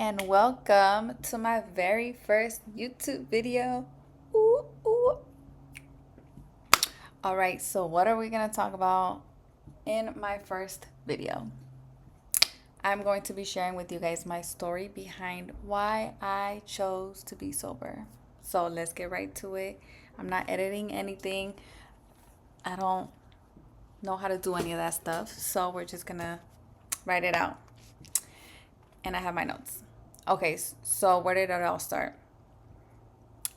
and welcome to my very first YouTube video. Ooh, ooh. All right, so what are we going to talk about in my first video? I'm going to be sharing with you guys my story behind why I chose to be sober. So let's get right to it. I'm not editing anything. I don't know how to do any of that stuff. So we're just going to write it out. And I have my notes. Okay, so where did it all start?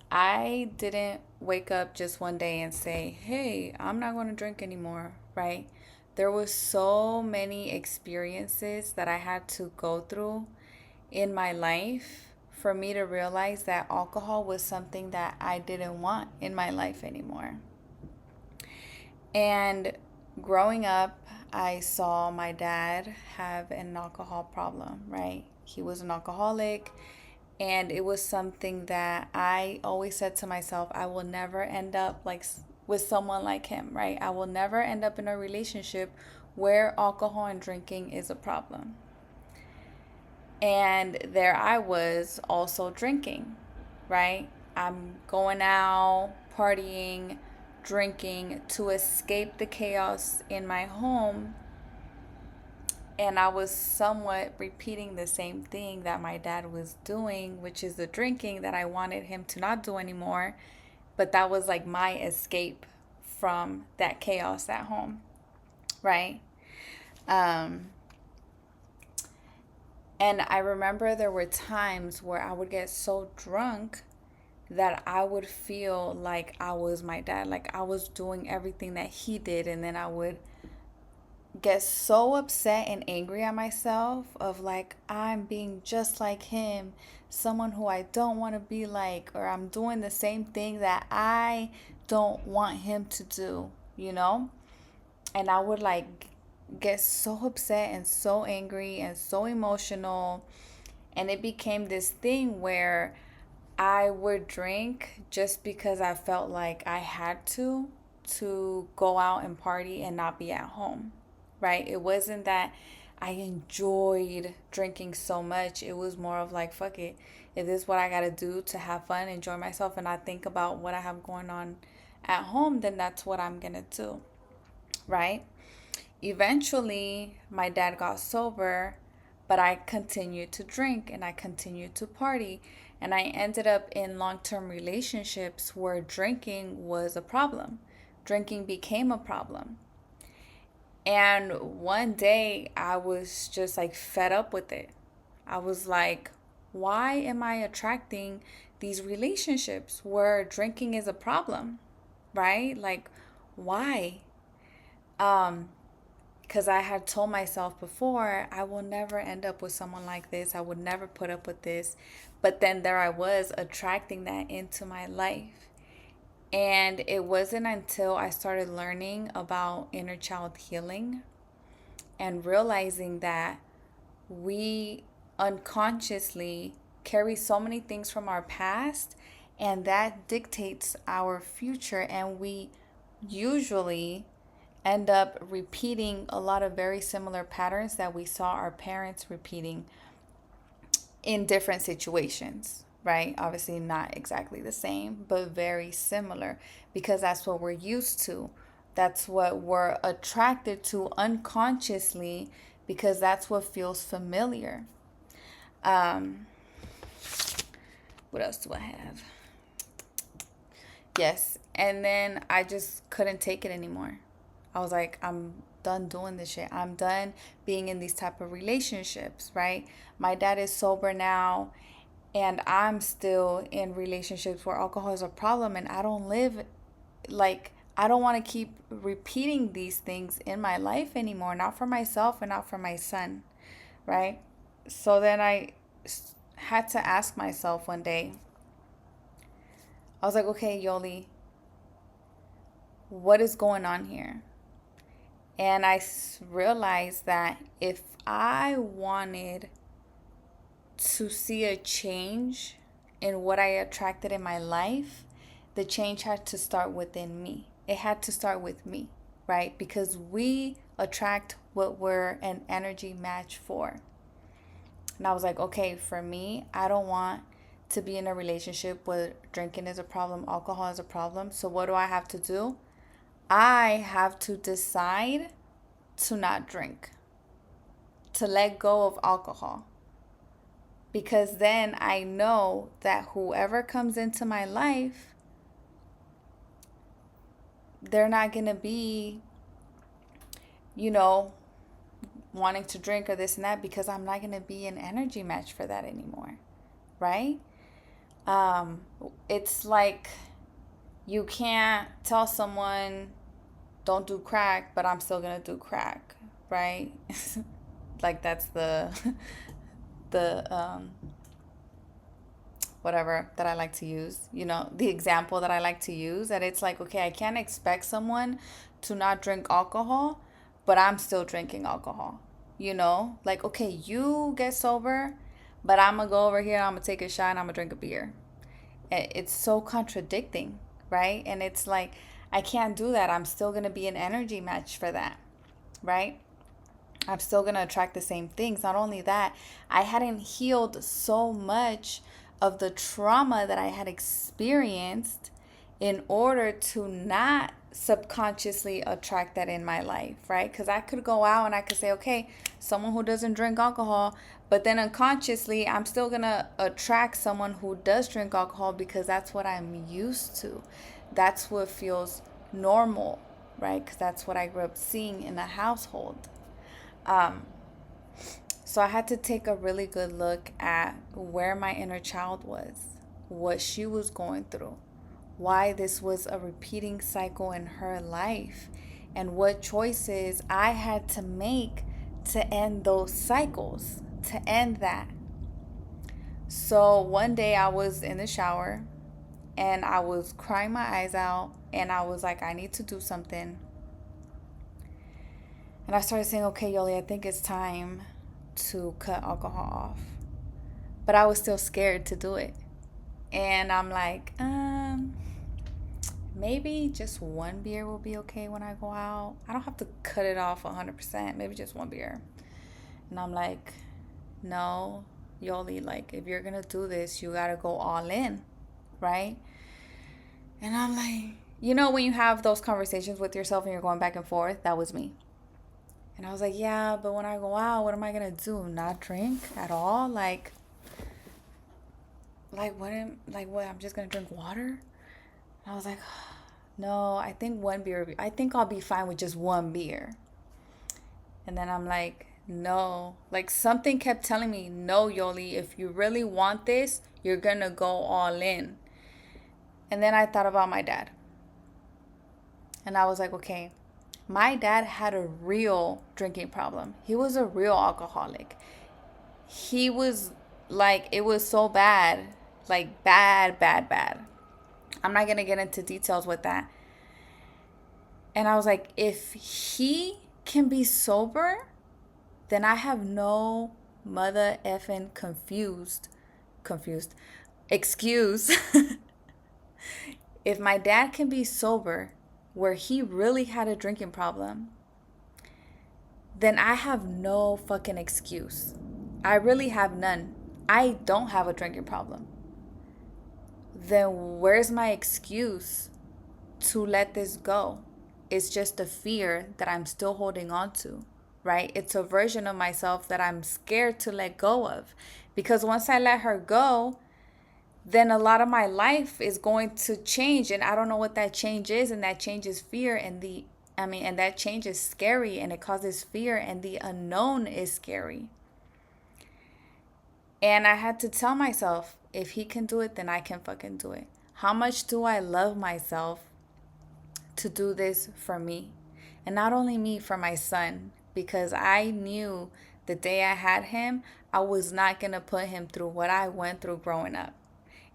I didn't wake up just one day and say, hey, I'm not going to drink anymore, right? There was so many experiences that I had to go through in my life for me to realize that alcohol was something that I didn't want in my life anymore. And growing up, I saw my dad have an alcohol problem, right? He was an alcoholic. And it was something that I always said to myself, I will never end up like with someone like him, right? I will never end up in a relationship where alcohol and drinking is a problem. And there I was also drinking, right? I'm going out, partying, drinking to escape the chaos in my home. And I was somewhat repeating the same thing that my dad was doing, which is the drinking that I wanted him to not do anymore. But that was like my escape from that chaos at home, right? Um, and I remember there were times where I would get so drunk that I would feel like I was my dad, like I was doing everything that he did, and then I would get so upset and angry at myself of like I'm being just like him, someone who I don't want to be like, or I'm doing the same thing that I don't want him to do, you know? And I would like get so upset and so angry and so emotional, and it became this thing where I would drink just because I felt like I had to go out and party and not be at home, right? It wasn't that I enjoyed drinking so much. It was more of like, fuck it. If this is what I got to do to have fun, enjoy myself, and not think about what I have going on at home, then that's what I'm going to do, right? Eventually, my dad got sober, but I continued to drink and I continued to party. And I ended up in long term relationships where drinking was a problem. Drinking became a problem. And one day I was just like fed up with it. I was like, why am I attracting these relationships where drinking is a problem? Right? Like, why? Because I had told myself before, I will never end up with someone like this. I would never put up with this. But then there I was attracting that into my life. And it wasn't until I started learning about inner child healing and realizing that we unconsciously carry so many things from our past, and that dictates our future. And we usually end up repeating a lot of very similar patterns that we saw our parents repeating in different situations, right? Obviously, not exactly the same, but very similar because that's what we're used to. That's what we're attracted to unconsciously because that's what feels familiar. Um, what else do I have? Yes. And then I just couldn't take it anymore. I was like, I'm done doing this shit. I'm done being in these type of relationships, right? My dad is sober now, and I'm still in relationships where alcohol is a problem, and I don't live like I don't want to keep repeating these things in my life anymore, not for myself and not for my son, right? So then I had to ask myself one day. I was like, okay, Yoli, what is going on here? And I realized that if I wanted to see a change in what I attracted in my life, the change had to start within me. It had to start with me, right? Because we attract what we're an energy match for. And I was like, okay, for me, I don't want to be in a relationship where drinking is a problem, alcohol is a problem. So what do I have to do? I have to decide to not drink, to let go of alcohol. Because then I know that whoever comes into my life, they're not going to be, you know, wanting to drink or this and that, because I'm not going to be an energy match for that anymore, right? Um, it's like you can't tell someone don't do crack, but I'm still going to do crack, right? Like that's the whatever that I like to use, the example that I like to use, that it's like, okay, I can't expect someone to not drink alcohol, but I'm still drinking alcohol, like, okay, you get sober, but I'm gonna go over here, I'm gonna take a shot, and I'm gonna drink a beer. It's so contradicting, right? And it's like, I can't do that. I'm still gonna be an energy match for that, right? I'm still going to attract the same things. Not only that, I hadn't healed so much of the trauma that I had experienced in order to not subconsciously attract that in my life, right? Because I could go out and I could say, okay, someone who doesn't drink alcohol, but then unconsciously, I'm still going to attract someone who does drink alcohol because that's what I'm used to. That's what feels normal, right? Because that's what I grew up seeing in the household. Um, so I had to take a really good look at where my inner child was, what she was going through, why this was a repeating cycle in her life, and what choices I had to make to end those cycles, to end that. So one day I was in the shower and I was crying my eyes out, and I was like, I need to do something. And I started saying, okay, Yoli, I think it's time to cut alcohol off. But I was still scared to do it. And I'm like, maybe just one beer will be okay when I go out. I don't have to cut it off 100%, maybe just one beer. And I'm like, no, Yoli, like, if you're going to do this, you got to go all in, right? And I'm like, when you have those conversations with yourself and you're going back and forth, that was me. And I was like, yeah, but when I go out, what am I going to do? Not drink at all? Like what, I'm just going to drink water? And I was like, no, I think one beer, I think I'll be fine with just one beer. And then I'm like, no, like something kept telling me, no, Yoli, if you really want this, you're going to go all in. And then I thought about my dad. And I was like, okay, my dad had a real drinking problem. He was a real alcoholic. He was like, it was so bad, like bad, bad, bad. I'm not going to get into details with that. And I was like, if he can be sober, then I have no mother effing confused excuse. If my dad can be sober, where he really had a drinking problem, then I have no fucking excuse. I really have none. I don't have a drinking problem. Then where's my excuse to let this go? It's just a fear that I'm still holding on to, right? It's a version of myself that I'm scared to let go of. Because once I let her go, then a lot of my life is going to change, and I don't know what that change is, and that change is fear, and that change is scary, and it causes fear, and the unknown is scary. And I had to tell myself, if he can do it, then I can fucking do it. How much do I love myself to do this for me? And not only me, for my son, because I knew the day I had him, I was not going to put him through what I went through growing up.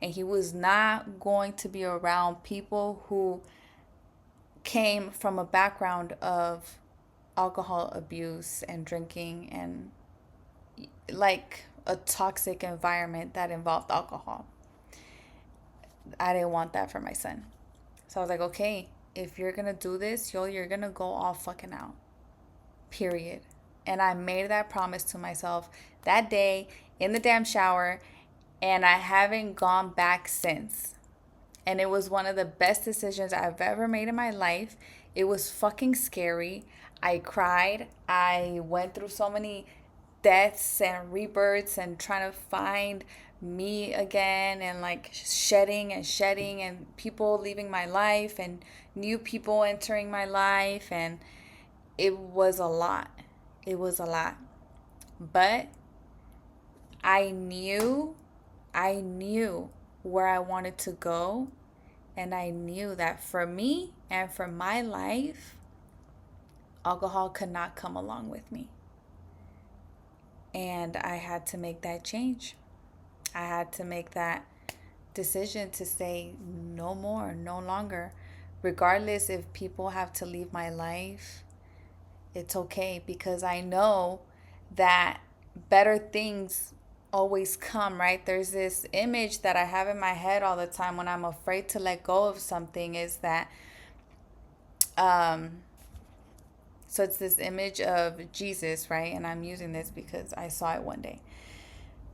And he was not going to be around people who came from a background of alcohol abuse and drinking and like a toxic environment that involved alcohol. I didn't want that for my son. So I was like, okay, if you're going to do this, you're going to go all fucking out. Period. And I made that promise to myself that day. in the damn shower, and I haven't gone back since. And it was one of the best decisions I've ever made in my life. It was fucking scary. I cried. I went through so many deaths and rebirths and trying to find me again, and like shedding and people leaving my life and new people entering my life, and it was a lot. It was a lot. But I knew where I wanted to go, and I knew that for me and for my life, alcohol could not come along with me. And I had to make that change. I had to make that decision to say no more, no longer. Regardless if people have to leave my life, it's okay, because I know that better things always come, right? There's this image that I have in my head all the time when I'm afraid to let go of something, is that um so it's this image of Jesus, right? And I'm using this because I saw it one day.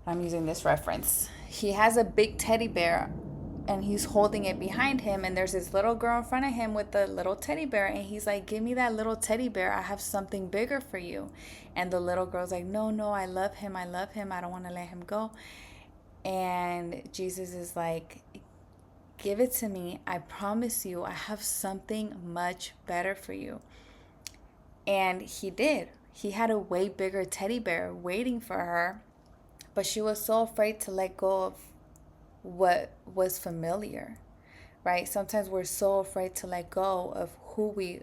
I'm using this reference. He has a big teddy bear and he's holding it behind him, and there's this little girl in front of him with the little teddy bear, and he's like, give me that little teddy bear, I have something bigger for you. And the little girl's like, no, no, I love him, I love him, I don't want to let him go. And Jesus is like, give it to me, I promise you I have something much better for you. And he did. He had a way bigger teddy bear waiting for her, but she was so afraid to let go of what was familiar, right? Sometimes we're so afraid to let go of who we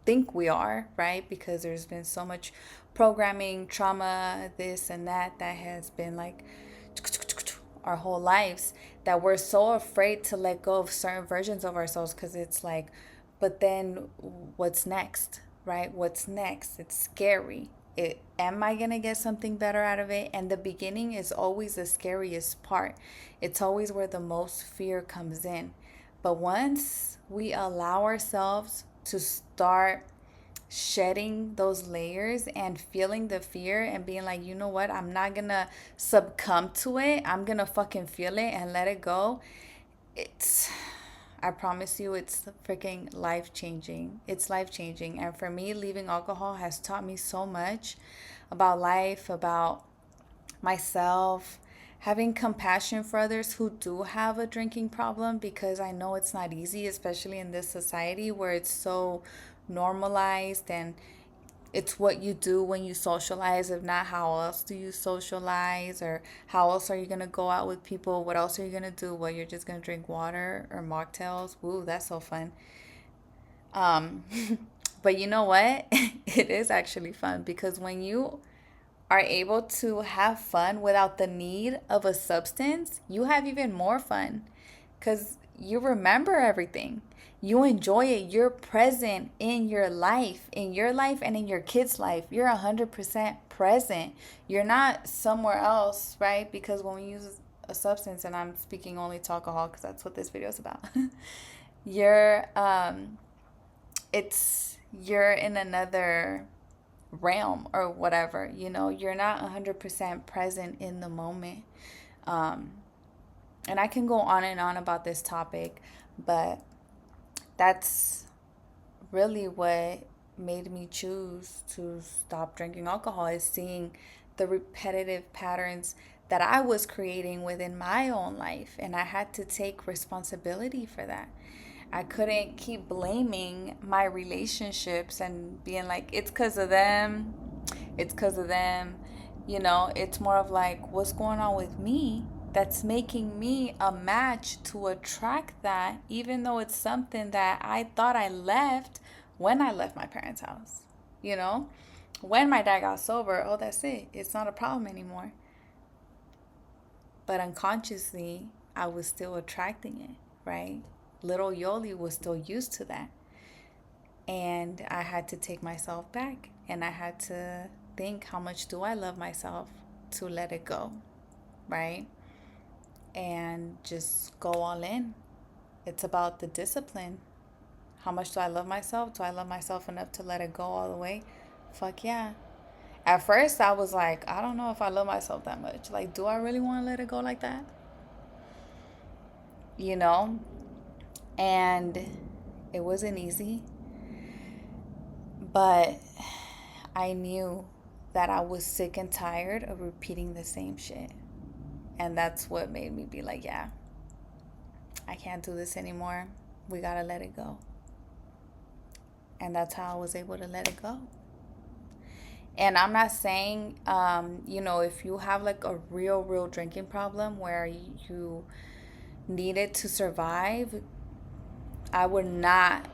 think we are, right? Because there's been so much programming, trauma, this and that has been like our whole lives, that we're so afraid to let go of certain versions of ourselves, because it's like, but then what's next, right? What's next? It's scary. Am I going to get something better out of it? And the beginning is always the scariest part. It's always where the most fear comes in. But once we allow ourselves to start shedding those layers and feeling the fear and being like, you know what, I'm not gonna succumb to it, I'm gonna fucking feel it and let it go, it's, I promise you, it's freaking life changing. It's life changing. And for me, leaving alcohol has taught me so much about life, about myself, having compassion for others who do have a drinking problem, because I know it's not easy, especially in this society where it's so normalized and it's what you do when you socialize. If not, how else do you socialize? Or how else are you going to go out with people? What else are you going to do? Well, you're just going to drink water or mocktails. Woo, that's so fun. Um, but you know what? It is actually fun, because when you are able to have fun without the need of a substance, you have even more fun, because you remember everything. You enjoy it. You're present in your life and in your kids' life. You're 100% present. You're not somewhere else, right? Because when we use a substance, and I'm speaking only to alcohol because that's what this video is about, you're you're in another realm or whatever, you're not 100% present in the moment. um and I can go on and on about this topic, but that's really what made me choose to stop drinking alcohol, is seeing the repetitive patterns that I was creating within my own life, and I had to take responsibility for that. I couldn't keep blaming my relationships and being like, it's because of them. It's because of them. It's more of like, what's going on with me that's making me a match to attract that, even though it's something that I thought I left when I left my parents' house. You know, when my dad got sober, oh, that's it. It's not a problem anymore. But unconsciously, I was still attracting it, right? Little Yoli was still used to that. And I had to take myself back, and I had to think, how much do I love myself to let it go, right? And just go all in. It's about the discipline. How much do I love myself? Do I love myself enough to let it go all the way? Fuck yeah. At first, I was like, I don't know if I love myself that much. Like, do I really want to let it go like that? You know? And it wasn't easy, but I knew that I was sick and tired of repeating the same shit. And that's what made me be like, yeah, I can't do this anymore. We gotta let it go. And that's how I was able to let it go. And I'm not saying, if you have like a real drinking problem where you need it to survive, I would not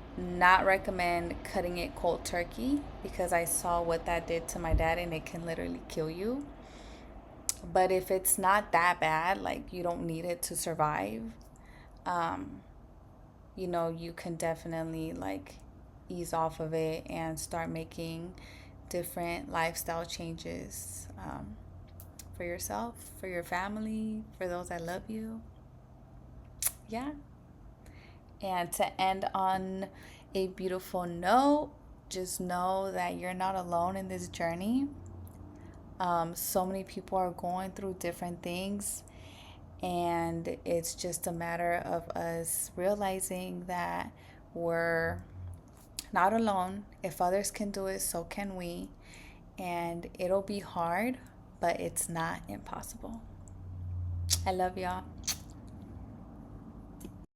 recommend cutting it cold turkey because I saw what that did to my dad and it can literally kill you. But if it's not that bad, like you don't need it to survive, um, you can definitely like ease off of it and start making different lifestyle changes for yourself, for your family, for those that love you. Yeah. And to end on a beautiful note, just know that you're not alone in this journey. So many people are going through different things, and it's just a matter of us realizing that we're not alone. If others can do it, so can we. And it'll be hard, but it's not impossible. I love y'all.